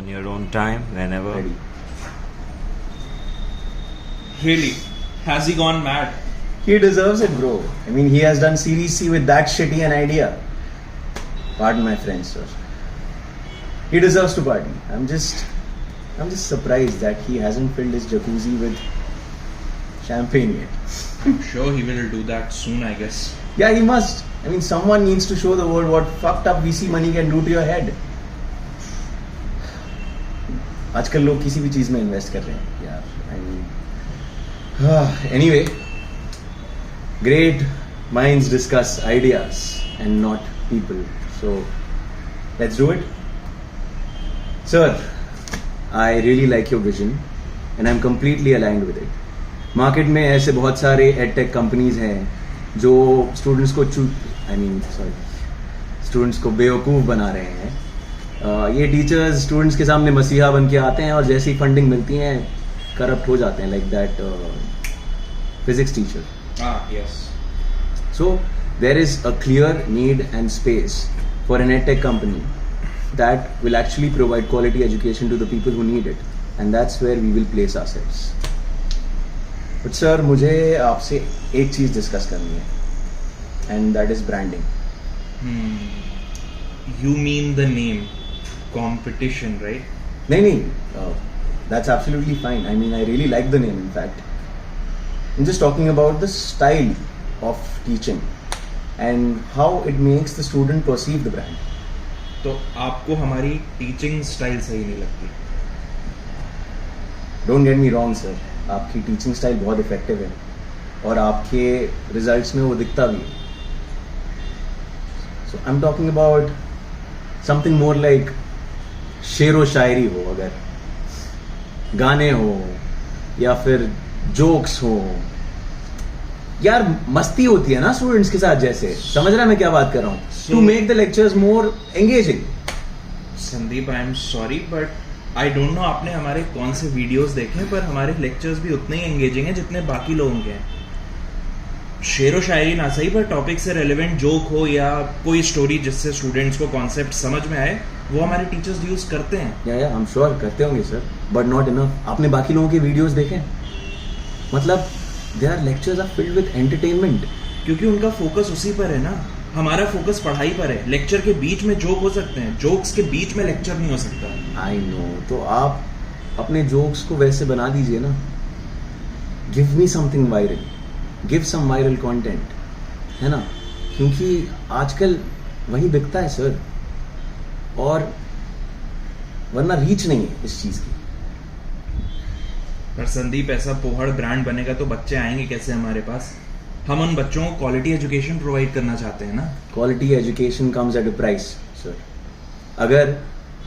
On your own time, whenever. Ready. Really? Has he gone mad? He deserves it, bro. I mean, he has done Series C with that shitty an idea. Pardon my French, sir. He deserves to party. I'm just surprised that he hasn't filled his jacuzzi with champagne yet. I'm sure he will do that soon, I guess. Yeah, he must. I mean, someone needs to show the world what fucked up VC money can do to your head. आजकल लोग किसी भी चीज में invest कर रहे हैं यार. I mean, anyway, great minds discuss ideas and not people. So let's do it. Sir, I really like your vision and I'm completely aligned with it. Market में ऐसे बहुत सारे एडटेक कंपनीज हैं जो स्टूडेंट्स को बेवकूफ़ बना रहे हैं. ये टीचर्स स्टूडेंट्स के सामने मसीहा बन के आते हैं और जैसे ही फंडिंग मिलती है करप्ट हो जाते हैं, like that physics teacher. Yes. So there is a clear need and space for an edtech company that will actually provide quality education to the people who need it, and that's where we will place ourselves. But sir, मुझे आपसे एक चीज discuss करनी है, and that is branding. You mean the name competition, right? नहीं, that's absolutely fine. I mean, I really like the name. In fact, I'm just talking about the style of teaching and how it makes the student perceive the brand. तो आपको हमारी teaching style सही नहीं लगती? Don't get me wrong, sir. आपकी teaching style बहुत effective है और आपके रिजल्ट्स में वो दिखता भी है. So I am talking about something more like शेरो शायरी हो, अगर गाने हो या फिर जोक्स हो. यार मस्ती होती है ना स्टूडेंट्स के साथ, जैसे समझ रहा है मैं क्या बात कर रहा हूँ. To make the lectures more engaging. Sandeep, I am sorry but I don't know आपने हमारे कौन से वीडियोस देखे, पर हमारे लेक्चर्स भी उतने ही एंगेजिंग हैं जितने बाकी लोगों के हैं. शेरो शायरी ना सही, पर टॉपिक से रेलेवेंट जोक हो या कोई स्टोरी जिससे स्टूडेंट्स को कॉन्सेप्ट समझ में आए, वो हमारे टीचर्स यूज करते हैं. या आई एम श्योर करते होंगे सर, बट नॉट इनफ. आपने बाकी लोगों के वीडियोस देखे? मतलब their lectures are filled with entertainment. क्योंकि उनका फोकस उसी पर है ना. हमारा फोकस पढ़ाई पर है. लेक्चर के बीच में जोक हो सकते हैं, जोक्स के बीच में लेक्चर नहीं हो सकता. I know. तो आप अपने जोक्स को वैसे बना दीजिए ना. Give me something viral, give some viral content, है ना. क्योंकि आजकल वही बिकता है सर, और वरना रीच नहीं है इस चीज की. पर संदीप, ऐसा पोहड़ ब्रांड बनेगा तो बच्चे आएंगे कैसे हमारे पास? हम उन बच्चों को क्वालिटी एजुकेशन प्रोवाइड करना चाहते हैं ना. Quality education comes at a price sir. अगर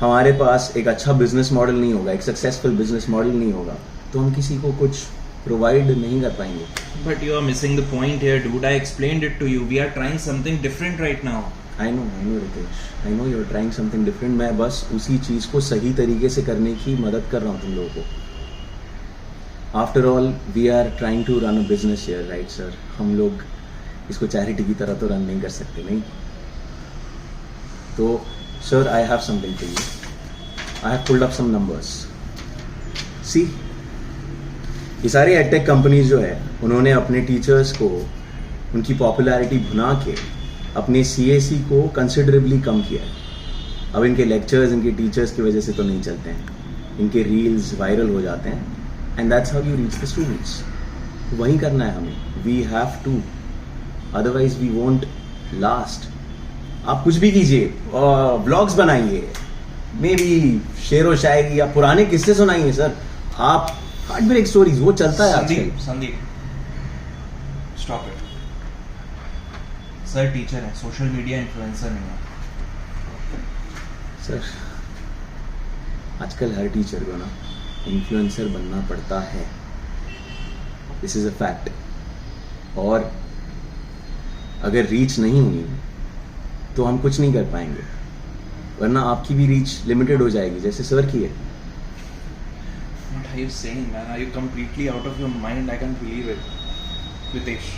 हमारे पास एक अच्छा बिजनेस मॉडल नहीं होगा, एक सक्सेसफुल बिजनेस मॉडल नहीं होगा, तो हम किसी को कुछ प्रोवाइड नहीं कर पाएंगे. But you are missing the point here dude. I explained it to you. We are trying something different right now. I know Ritesh, I know you are trying something different. मैं बस उसी चीज को सही तरीके से करने की मदद कर रहा हूँ तुम लोगों को. After all we are trying to run a business here, right sir. हम लोग इसको चैरिटी की तरह तो रन नहीं कर सकते, नहीं. तो sir, I have something for you. I have pulled up some numbers. See, ये सारी एडटेक कंपनीज जो है, उन्होंने अपने टीचर्स को उनकी पॉपुलैरिटी भुना के अपने CAC को कंसिडरेबली कम किया है. अब इनके लेक्चर्स इनके टीचर्स की वजह से तो नहीं चलते हैं. इनके रील्स वायरल हो जाते हैं, and that's how you reach the students. वही करना है हमें. We have to, otherwise we won't last. आप कुछ भी कीजिए, व्लॉग्स बनाइए, मे बी शेरो शायरी या पुराने किस्से सुनाइए सर. आप हार्ट ब्रेक स्टोरीज, वो चलता है आजकल. Sandeep, stop it. Sir teacher है, सोशल मीडिया इन्फ्लुएंसर नहीं है. सर, आजकल हर टीचर को ना इन्फ्लुएंसर बनना पड़ता है. This is a fact. और अगर रीच नहीं हुई तो हम कुछ नहीं कर पाएंगे, वरना आपकी भी रीच लिमिटेड हो जाएगी, जैसे सर की है. What are you saying, man? Are you completely out of your mind? I can't believe it. Ritesh.